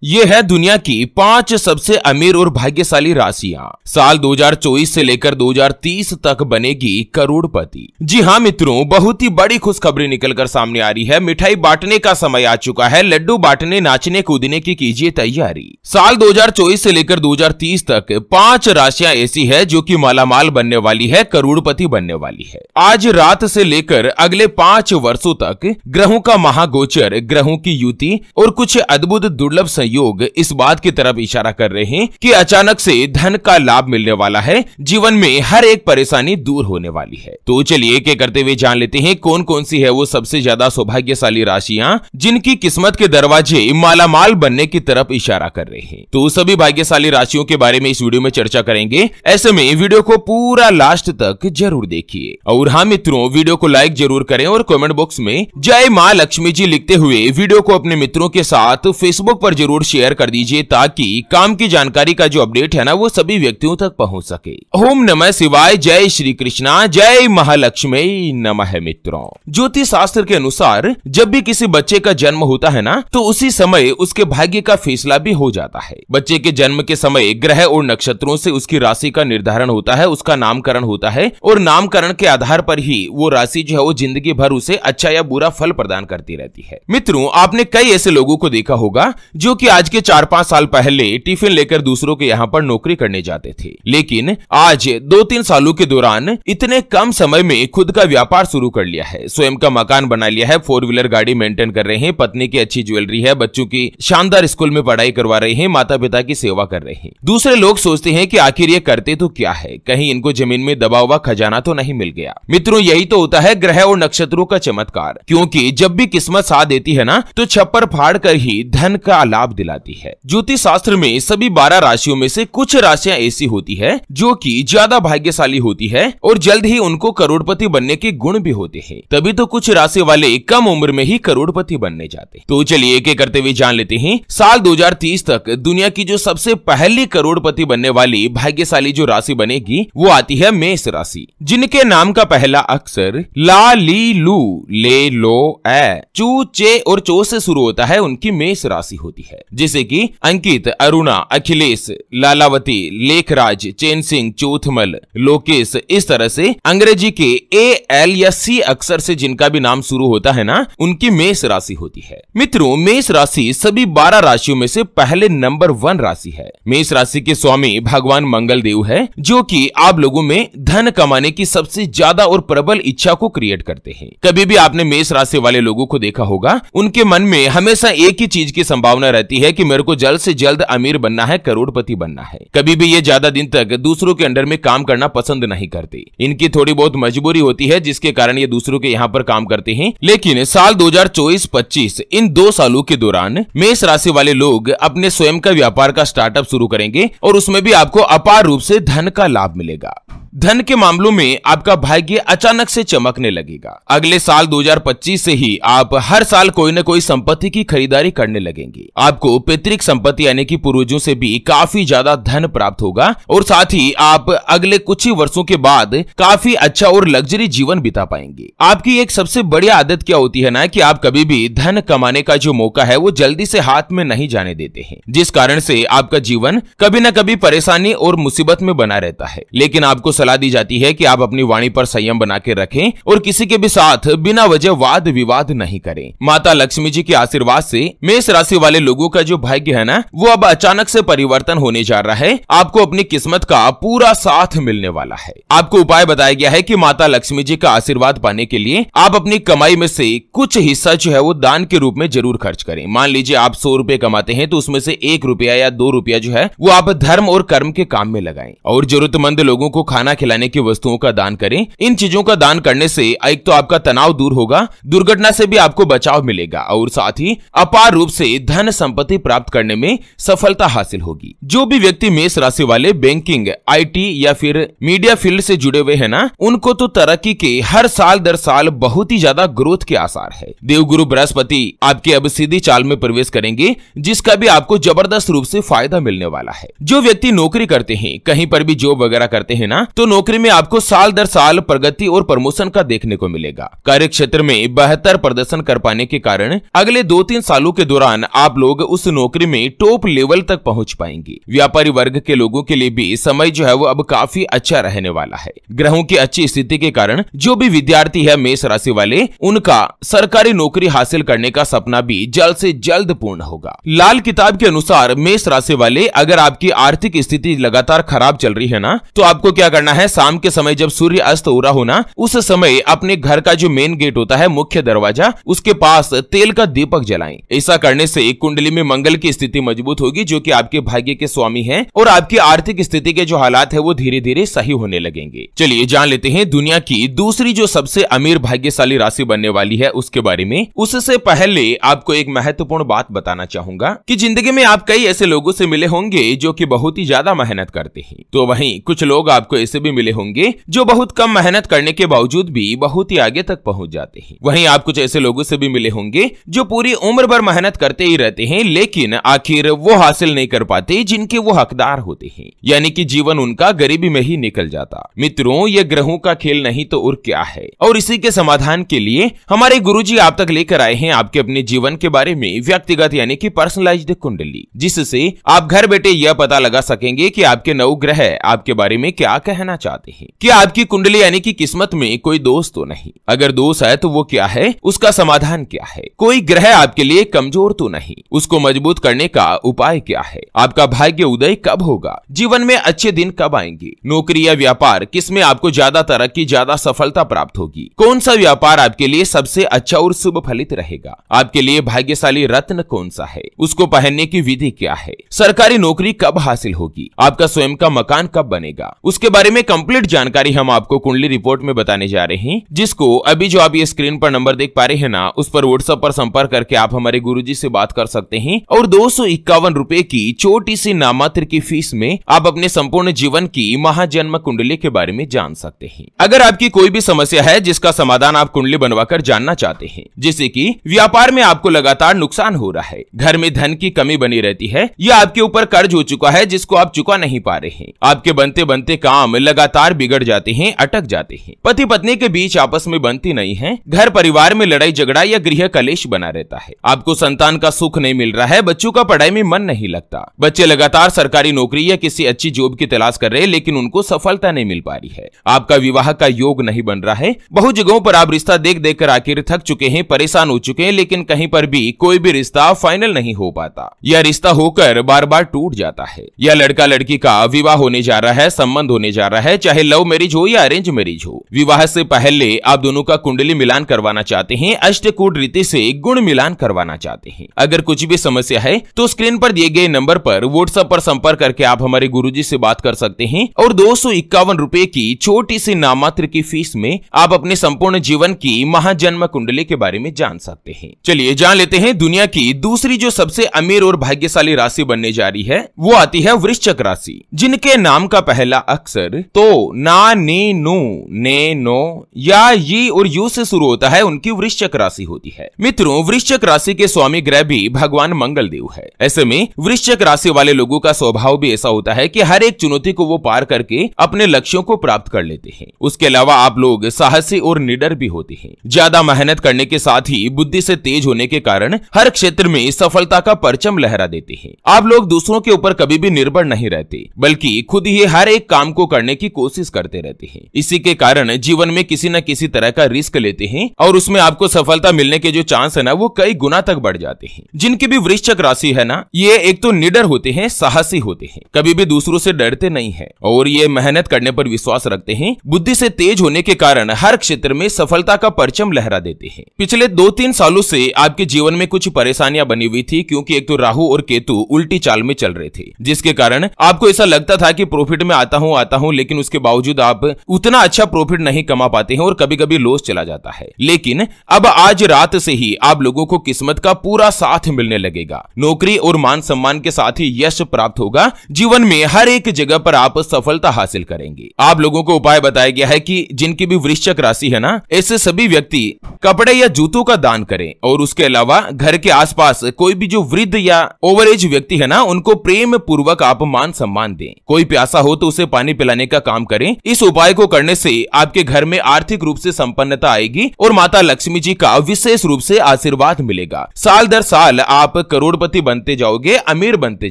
ये है दुनिया की 5 सबसे अमीर और भाग्यशाली राशियां। साल 2024 से लेकर 2030 तक बनेगी करोड़पति। जी हाँ मित्रों, बहुत ही बड़ी खुशखबरी निकलकर सामने आ रही है। मिठाई बांटने का समय आ चुका है। लड्डू बांटने, नाचने कूदने की कीजिए तैयारी। साल 2024 से लेकर 2030 तक 5 राशियां ऐसी है जो कि मालामाल बनने वाली है, करोड़पति बनने वाली है। आज रात से लेकर अगले 5 वर्षों तक ग्रहों का महागोचर, ग्रहों की युति और कुछ अद्भुत दुर्लभ संयोग इस बात की तरफ इशारा कर रहे हैं कि अचानक से धन का लाभ मिलने वाला है। जीवन में हर एक परेशानी दूर होने वाली है। तो चलिए एक एक करते हुए जान लेते हैं कौन कौन सी है वो सबसे ज्यादा सौभाग्यशाली राशियां जिनकी किस्मत के दरवाजे मालामाल बनने की तरफ इशारा कर रहे हैं। तो सभी भाग्यशाली राशियों के बारे में इस वीडियो में चर्चा करेंगे। ऐसे में वीडियो को पूरा लास्ट तक जरूर देखिए। और हाँ मित्रों, वीडियो को लाइक जरूर करें और कमेंट बॉक्स में जय मां लक्ष्मी जी लिखते हुए वीडियो को अपने मित्रों के साथ फेसबुक पर जरूर शेयर कर दीजिए ताकि काम की जानकारी का जो अपडेट है ना वो सभी व्यक्तियों तक पहुंच सके। ओम नमः शिवाय, जय श्री कृष्णा, जय महालक्ष्मी नमः। मित्रों, ज्योतिष शास्त्र के अनुसार जब भी किसी बच्चे का जन्म होता है ना तो उसी समय उसके भाग्य का फैसला भी हो जाता है। बच्चे के जन्म के समय ग्रह और नक्षत्रों से उसकी राशि का निर्धारण होता है, उसका नामकरण होता है और नामकरण के आधार पर ही वो राशि जो है वो जिंदगी भर उसे अच्छा या बुरा फल प्रदान करती रहती है। मित्रों, आपने कई ऐसे लोगों को देखा होगा जो कि आज के 4-5 साल पहले टिफिन लेकर दूसरों के यहाँ पर नौकरी करने जाते थे, लेकिन आज 2-3 सालों के दौरान इतने कम समय में खुद का व्यापार शुरू कर लिया है, स्वयं का मकान बना लिया है, 4 व्हीलर गाड़ी मेंटेन कर रहे हैं, पत्नी की अच्छी ज्वेलरी है, बच्चों की शानदार स्कूल में पढ़ाई करवा रहे हैं, माता पिता की सेवा कर रहे हैं। दूसरे लोग सोचते हैं कि आखिर ये करते तो क्या है, कहीं इनको जमीन में दबा हुआ खजाना तो नहीं मिल गया। मित्रों, यही तो होता है ग्रह और नक्षत्रों का चमत्कार, क्योंकि जब भी किस्मत साथ देती है ना तो छप्पर फाड़ कर ही धन का लाभ दिलाती है। ज्योतिष शास्त्र में सभी 12 राशियों में से कुछ राशियां ऐसी होती है जो कि ज्यादा भाग्यशाली होती है और जल्द ही उनको करोड़पति बनने के गुण भी होते हैं। तभी तो कुछ राशि वाले कम उम्र में ही करोड़पति बनने जाते। तो चलिए एक एक करते हुए जान लेते हैं साल 2030 तक दुनिया की जो सबसे पहली करोड़पति बनने वाली भाग्यशाली जो राशि बनेगी वो आती है मेष राशि, जिनके नाम का पहला अक्षर ला, ली, लू, ले, लो, ए, चू, चे और चो से शुरू होता है, उनकी मेष राशि होती है। जैसे कि अंकित, अरुणा, अखिलेश, लालावती, लेखराज, चैन सिंह, चौथमल, लोकेश, इस तरह से अंग्रेजी के ए, एल या सी अक्षर से जिनका भी नाम शुरू होता है ना उनकी मेष राशि होती है। मित्रों, मेष राशि सभी 12 राशियों में से पहले नंबर 1 राशि है। मेष राशि के स्वामी भगवान मंगल देव है जो कि आप लोगों में धन कमाने की सबसे ज्यादा और प्रबल इच्छा को क्रिएट करते हैं। कभी भी आपने मेष राशि वाले लोगों को देखा होगा, उनके मन में हमेशा एक ही चीज की संभावना रहती है कि मेरे को जल्द से जल्द अमीर बनना है, करोड़पति बनना है। कभी भी ये ज्यादा दिन तक दूसरों के अंडर में काम करना पसंद नहीं करते। इनकी थोड़ी बहुत मजबूरी होती है जिसके कारण ये दूसरों के यहाँ पर काम करते हैं। लेकिन साल 2024-25 इन 2 सालों के दौरान मेष राशि वाले लोग अपने स्वयं का व्यापार का स्टार्टअप शुरू करेंगे और उसमें भी आपको अपार रूप से धन का लाभ मिलेगा। धन के मामलों में आपका भाग्य अचानक से चमकने लगेगा। अगले साल 2025 से ही आप हर साल कोई न कोई संपत्ति की खरीदारी करने लगेंगे। आपको पैतृक संपत्ति यानी कि पूर्वजों से भी काफी ज्यादा धन प्राप्त होगा और साथ ही आप अगले कुछ ही वर्षों के बाद काफी अच्छा और लग्जरी जीवन बिता पाएंगे। आपकी एक सबसे बढ़िया आदत क्या होती है ना कि आप कभी भी धन कमाने का जो मौका है वो जल्दी से हाथ में नहीं जाने देते हैं, जिस कारण से आपका जीवन कभी न कभी परेशानी और मुसीबत में बना रहता है। लेकिन आपको सलाह दी जाती है कि आप अपनी वाणी पर संयम बना के रखें और किसी के भी साथ बिना वजह वाद विवाद नहीं करें। माता लक्ष्मी जी के आशीर्वाद से मेष राशि वाले लोगों का जो भाग्य है ना वो अब अचानक से परिवर्तन होने जा रहा है। आपको अपनी किस्मत का पूरा साथ मिलने वाला है। आपको उपाय बताया गया है कि माता लक्ष्मी जी का आशीर्वाद पाने के लिए आप अपनी कमाई में से कुछ हिस्सा जो है वो दान के रूप में जरूर खर्च करें। मान लीजिए आप 100 रुपए कमाते हैं तो उसमें से 1 रुपया या 2 रुपया जो है वो आप धर्म और कर्म के काम में लगाएं और जरूरतमंद लोगों को खाना खिलाने की वस्तुओं का दान करें। इन चीजों का दान करने से एक तो आपका तनाव दूर होगा, दुर्घटना से भी आपको बचाव मिलेगा और साथ ही अपार रूप से धन संपत्ति प्राप्त करने में सफलता हासिल होगी। जो भी व्यक्ति मेष राशि वाले बैंकिंग, आईटी या फिर मीडिया फील्ड से जुड़े हुए हैं ना उनको तो तरक्की के हर साल दर साल बहुत ही ज्यादा ग्रोथ के आसार है। देवगुरु बृहस्पति आपके अब सीधी चाल में प्रवेश करेंगे जिसका भी आपको जबरदस्त रूप से फायदा मिलने वाला है। जो व्यक्ति नौकरी करते हैं, कहीं पर भी जॉब वगैरह करते हैं ना तो तो नौकरी में आपको साल दर साल प्रगति और प्रमोशन का देखने को मिलेगा। कार्य क्षेत्र में बेहतर प्रदर्शन कर पाने के कारण अगले 2-3 सालों के दौरान आप लोग उस नौकरी में टॉप लेवल तक पहुंच पाएंगे। व्यापारी वर्ग के लोगों के लिए भी समय जो है वो अब काफी अच्छा रहने वाला है। ग्रहों की अच्छी स्थिति के कारण जो भी विद्यार्थी है मेष राशि वाले, उनका सरकारी नौकरी हासिल करने का सपना भी जल्द से जल्द पूर्ण होगा। लाल किताब के अनुसार मेष राशि वाले, अगर आपकी आर्थिक स्थिति लगातार खराब चल रही है ना, तो आपको क्या करना है, शाम के समय जब सूर्य अस्त हो रहा हो ना, उस समय अपने घर का जो मेन गेट होता है, मुख्य दरवाजा, उसके पास तेल का दीपक जलाएं। ऐसा करने से कुंडली में मंगल की स्थिति मजबूत होगी, जो कि आपके भाग्य के स्वामी हैं, और आपकी आर्थिक स्थिति के जो हालात है वो धीरे धीरे सही होने लगेंगे। चलिए जान लेते हैं दुनिया की दूसरी जो सबसे अमीर भाग्यशाली राशि बनने वाली है उसके बारे में। उससे पहले आपको एक महत्वपूर्ण बात बताना चाहूंगा कि जिंदगी में आप कई ऐसे लोगों से मिले होंगे जो कि बहुत ही ज्यादा मेहनत करते हैं, तो वहीं कुछ लोग आपको ऐसे भी मिले होंगे जो बहुत कम मेहनत करने के बावजूद भी बहुत ही आगे तक पहुंच जाते हैं। वहीं आप कुछ ऐसे लोगों से भी मिले होंगे जो पूरी उम्र भर मेहनत करते ही रहते हैं, लेकिन आखिर वो हासिल नहीं कर पाते जिनके वो हकदार होते हैं, यानी कि जीवन उनका गरीबी में ही निकल जाता। मित्रों, ये ग्रहों का खेल नहीं तो और क्या है, और इसी के समाधान के लिए हमारे गुरुजी आप तक लेकर आए हैं आपके अपने जीवन के बारे में व्यक्तिगत यानी कि पर्सनलाइज्ड कुंडली, जिससे आप घर बैठे यह पता लगा सकेंगे कि आपके 9 ग्रह आपके बारे में क्या कहना चाहते हैं। क्या आपकी कुंडली यानी कि किस्मत में कोई दोष तो नहीं? अगर दोष है तो वो क्या है, उसका समाधान क्या है? कोई ग्रह आपके लिए कमजोर तो नहीं, उसको मजबूत करने का उपाय क्या है? आपका भाग्य उदय कब होगा? जीवन में अच्छे दिन कब आएंगे? नौकरी या व्यापार, किसमें आपको ज्यादा तरक्की, ज्यादा सफलता प्राप्त होगी? कौन सा व्यापार आपके लिए सबसे अच्छा और शुभ फलित रहेगा? आपके लिए भाग्यशाली रत्न कौन सा है? उसको पहनने की विधि क्या है? सरकारी नौकरी कब हासिल होगी? आपका स्वयं का मकान कब बनेगा? उसके बारे में कंप्लीट जानकारी हम आपको कुंडली रिपोर्ट में बताने जा रहे हैं, जिसको अभी जो आप ये स्क्रीन पर नंबर देख पा रहे हैं ना, उस पर व्हाट्सएप पर संपर्क करके आप हमारे गुरुजी से बात कर सकते हैं, और 251 रुपए की छोटी सी नामात्र की फीस में आप अपने संपूर्ण जीवन की महाजन्म कुंडली के बारे में जान सकते हैं। अगर आपकी कोई भी समस्या है जिसका समाधान आप कुंडली बनवाकर जानना चाहते हैं, जैसे कि व्यापार में आपको लगातार नुकसान हो रहा है, घर में धन की कमी बनी रहती है, या आपके ऊपर कर्ज हो चुका है जिसको आप चुका नहीं पा रहे हैं, आपके बनते बनते काम लगातार बिगड़ जाते हैं, अटक जाते हैं, पति पत्नी के बीच आपस में बनती नहीं है, घर परिवार में लड़ाई झगड़ा या गृह कलेश बना रहता है, आपको संतान का सुख नहीं मिल रहा है, बच्चों का पढ़ाई में मन नहीं लगता, बच्चे लगातार सरकारी नौकरी या किसी अच्छी जॉब की तलाश कर रहे हैं लेकिन उनको सफलता नहीं मिल पा रही है, आपका विवाह का योग नहीं बन रहा है, बहुत जगहों पर आप रिश्ता देख देख कर आखिर थक चुके हैं, परेशान हो चुके हैं, लेकिन कहीं पर भी कोई भी रिश्ता फाइनल नहीं हो पाता, या रिश्ता होकर बार बार टूट जाता है, या लड़का लड़की का विवाह होने जा रहा है, संबंध होने जा रहा है, चाहे लव मैरिज हो या अरेंज मैरिज हो, विवाह से पहले आप दोनों का कुंडली मिलान करवाना चाहते हैं, अष्टकूट रीति से गुण मिलान करवाना चाहते हैं। अगर कुछ भी समस्या है तो स्क्रीन पर दिए गए नंबर पर व्हाट्सएप पर संपर्क करके आप हमारे गुरुजी से बात कर सकते हैं, और 251 रुपए की छोटी सी नामात्र की फीस में आप अपने संपूर्ण जीवन की महाजन्म कुंडली के बारे में जान सकते हैं। चलिए जान लेते हैं दुनिया की दूसरी जो सबसे अमीर और भाग्यशाली राशि बनने जा रही है, वो आती है वृश्चिक राशि, जिनके नाम का पहला अक्षर तो, ना, ने, नो, ने, नो या ये और यू से शुरू होता है, उनकी वृश्चिक राशि होती है। मित्रों, वृश्चिक राशि के स्वामी ग्रह भी भगवान मंगल देव है। ऐसे में वृश्चिक राशि वाले लोगों का स्वभाव भी ऐसा होता है कि हर एक चुनौती को वो पार करके अपने लक्ष्यों को प्राप्त कर लेते हैं। उसके अलावा आप लोग साहसी और निडर भी होते हैं। ज्यादा मेहनत करने के साथ ही बुद्धि से तेज होने के कारण हर क्षेत्र में सफलता का परचम लहरा देते हैं। आप लोग दूसरों के ऊपर कभी भी निर्भर नहीं रहते, बल्कि खुद ही हर एक काम को करने की कोशिश करते रहते हैं। इसी के कारण जीवन में किसी न किसी तरह का रिस्क लेते हैं, और उसमें आपको सफलता मिलने के जो चांस है ना, वो कई गुना तक बढ़ जाते हैं। जिनकी भी वृश्चिक राशि है ना, ये एक तो निडर होते हैं, साहसी होते हैं, कभी भी दूसरों से डरते नहीं है, और ये मेहनत करने पर विश्वास रखते हैं। बुद्धि से तेज होने के कारण हर क्षेत्र में सफलता का परचम लहरा देते हैं। पिछले 2-3 सालों से आपके जीवन में कुछ परेशानियां बनी हुई थी, क्योंकि एक तो राहु और केतु उल्टी चाल में चल रहे थे, जिसके कारण आपको ऐसा लगता था कि प्रॉफिट में आता हूं, लेकिन उसके बावजूद आप उतना अच्छा प्रॉफिट नहीं कमा पाते हैं, और कभी कभी लॉस चला जाता है। लेकिन अब आज रात से ही आप लोगों को किस्मत का पूरा साथ मिलने लगेगा। नौकरी और मान सम्मान के साथ ही यश प्राप्त होगा। जीवन में हर एक जगह पर आप सफलता हासिल करेंगे। आप लोगों को उपाय बताया गया है कि जिनकी भी वृश्चिक राशि है ना, ऐसे सभी व्यक्ति कपड़े या जूतों का दान करें, और उसके अलावा घर के आसपास कोई भी जो वृद्ध या ओवर एज व्यक्ति है ना, उनको प्रेम पूर्वक आप मान सम्मान दें। कोई प्यासा हो तो उसे पानी पिलाने का काम करें। इस उपाय को करने से आपके घर में आर्थिक रूप से संपन्नता आएगी और माता लक्ष्मी जी का विशेष रूप से आशीर्वाद मिलेगा। साल दर साल आप करोड़पति बनते जाओगे, अमीर बनते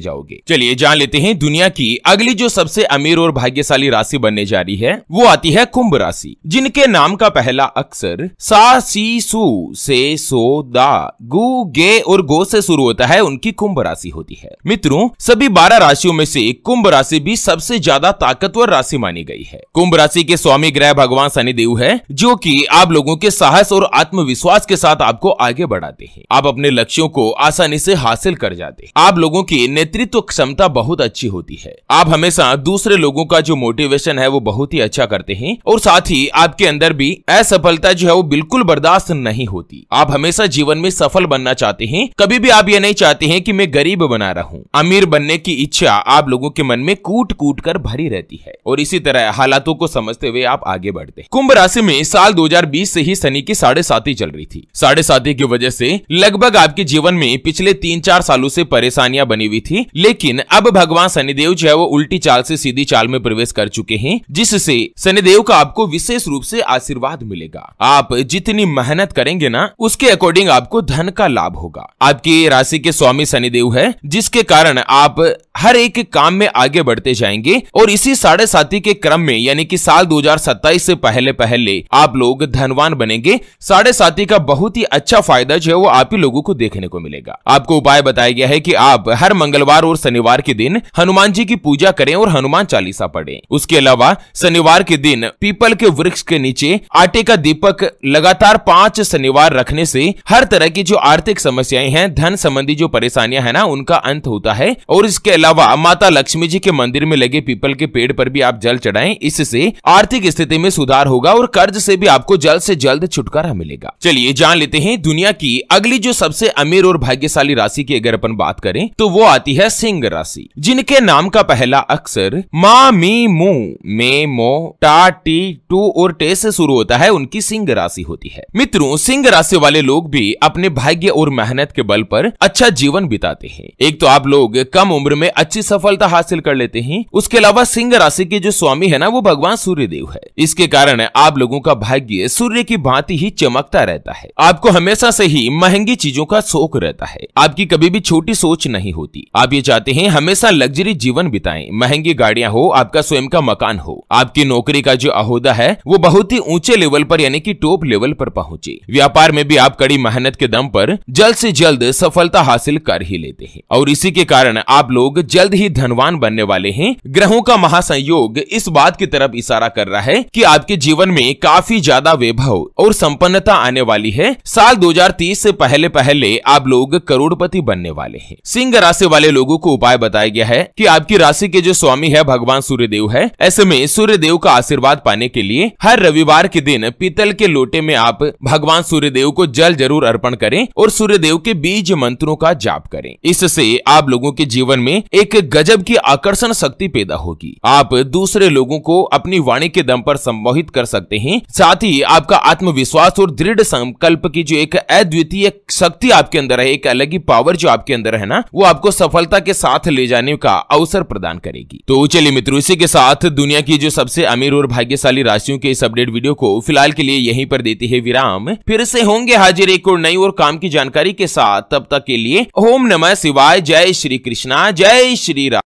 जाओगे। चलिए जान लेते हैं दुनिया की अगली जो सबसे अमीर और भाग्यशाली राशि बनने जा रही है, वो आती है कुंभ राशि, जिनके नाम का पहला अक्षर सा, सी, सु से, सो, दा, गु, गे और गो से शुरू होता है, उनकी कुंभ राशि होती है। मित्रों, सभी 12 राशियों में से कुंभ राशि भी सबसे ज्यादा ताकतवर राशि मानी गई है। कुंभ राशि के स्वामी ग्रह भगवान शनिदेव है, जो कि आप लोगों के साहस और आत्मविश्वास के साथ आपको आगे बढ़ाते हैं। आप अपने लक्ष्यों को आसानी से हासिल कर जाते हैं। आप लोगों की नेतृत्व क्षमता बहुत अच्छी होती है। आप हमेशा दूसरे लोगों का जो मोटिवेशन है वो बहुत ही अच्छा करते हैं और साथ ही आपके अंदर भी असफलता जो है वो बिल्कुल बर्दाश्त नहीं होती। आप हमेशा जीवन में सफल बनना चाहते हैं। कभी भी आप ये नहीं चाहते हैं कि मैं गरीब बना रहूं। अमीर बनने की इच्छा आप लोगों के मन में कूट कूट कर भरी रहती है और इसी तरह हालातों को समझते हुए आप आगे बढ़ते हैं। कुंभ राशि में साल 2020 से ही शनि की 7.5 चल रही थी। 7.5 की वजह से लगभग आपके जीवन में पिछले 3-4 सालों से परेशानियां बनी हुई थी, लेकिन अब भगवान शनिदेव जो है वो उल्टी चाल से सीधी चाल में प्रवेश कर चुके हैं, जिससे शनिदेव का आपको विशेष रूप से आशीर्वाद मिलेगा। आप जितनी मेहनत करेंगे ना, उसके अकॉर्डिंग आपको धन का लाभ होगा। आपकी राशि के स्वामी शनिदेव है, जिसके कारण आप हर एक काम में आगे बढ़ते जाएंगे और इसी 7.5 के क्रम में यानी कि साल 2027 से पहले पहले आप लोग धनवान बनेंगे। 7.5 का बहुत ही अच्छा फायदा जो है वो आप ही लोगों को देखने को मिलेगा। आपको उपाय बताया गया है कि आप हर मंगलवार और शनिवार के दिन हनुमान जी की पूजा करें और हनुमान चालीसा पढ़ें। उसके अलावा शनिवार के दिन पीपल के वृक्ष के नीचे आटे का दीपक लगातार 5 शनिवार रखने से हर तरह की जो आर्थिक समस्याएं हैं, धन संबंधी जो परेशानियां हैं ना, उनका अंत होता है। और इसके अलावा माता लक्ष्मी जी के मंदिर में लगे पीपल के पेड़ पर भी आप जल चढ़ाएं। इससे आर्थिक स्थिति में सुधार होगा और कर्ज से भी आपको जल्द से जल्द छुटकारा मिलेगा। चलिए जान लेते हैं दुनिया की अगली जो सबसे अमीर और भाग्यशाली राशि की अगर अपन बात करें तो वो आती है सिंह राशि, जिनके नाम का पहला अक्षर मा, मी, मू, मे, मो, टा, टी, टू और टे से शुरू होता है, उनकी सिंह राशि होती है। मित्रों, सिंह राशि वाले लोग भी अपने भाग्य और मेहनत के बल पर अच्छा जीवन बिताते हैं। एक तो आप लोग कम उम्र में अच्छी सफलता हासिल कर लेते हैं। उसके अलावा सिंह राशि के जो स्वामी है ना, वो भगवान सूर्यदेव है। इसके कारण आप लोगों का भाग्य सूर्य की भांति ही चमकता रहता है। आपको हमेशा से ही महंगी चीजों का शौक रहता है। आपकी कभी भी छोटी सोच नहीं होती। आप ये चाहते हैं हमेशा लग्जरी जीवन बिताएं, महंगी गाड़ियां हो, आपका स्वयं का मकान हो, आपकी नौकरी का जो अहोदा है वो बहुत ही ऊंचे लेवल पर यानी कि टॉप लेवल पर पहुंचे। व्यापार में भी आप कड़ी मेहनत के दम पर जल्द से जल्द सफलता हासिल कर ही लेते हैं और इसी के कारण आप लोग जल्द ही धनवान बनने वाले हैं। ग्रहों का महासंयोग इस बात की तरफ इशारा कर रहा है कि आपके जीवन में काफी ज्यादा वैभव और संपन्नता आने वाली है। साल 2030 से पहले पहले आप लोग करोड़पति बनने वाले हैं। सिंह राशि वाले लोगों को उपाय बताया गया है कि आपकी राशि के जो स्वामी है भगवान सूर्यदेव है। ऐसे में सूर्यदेव का आशीर्वाद पाने के लिए हर रविवार के दिन पीतल के लोटे में आप भगवान सूर्यदेव को जल जरूर अर्पण करें और सूर्यदेव के बीज मंत्रों का जाप करें। इससे आप लोगों के जीवन में एक गजब की आकर्षण शक्ति पैदा होगी। आप दूसरे लोगों को अपनी वाणी के दम पर सम्मोहित कर सकते हैं। साथ ही आपका आत्मविश्वास और दृढ़ संकल्प की जो एक अद्वितीय शक्ति आपके अंदर है, एक अलग ही पावर जो आपके अंदर है ना, वो आपको सफलता के साथ ले जाने का अवसर प्रदान करेगी। तो चलिए मित्रों, इसी के साथ दुनिया की जो सबसे अमीर और भाग्यशाली राशियों के इस अपडेट वीडियो को फिलहाल के लिए यहीं पर देती है विराम। फिर से होंगे हाजिर एक और नई और काम की जानकारी के साथ। तब तक के लिए ओम नमः शिवाय। जय श्री कृष्णा, जय श्री राम।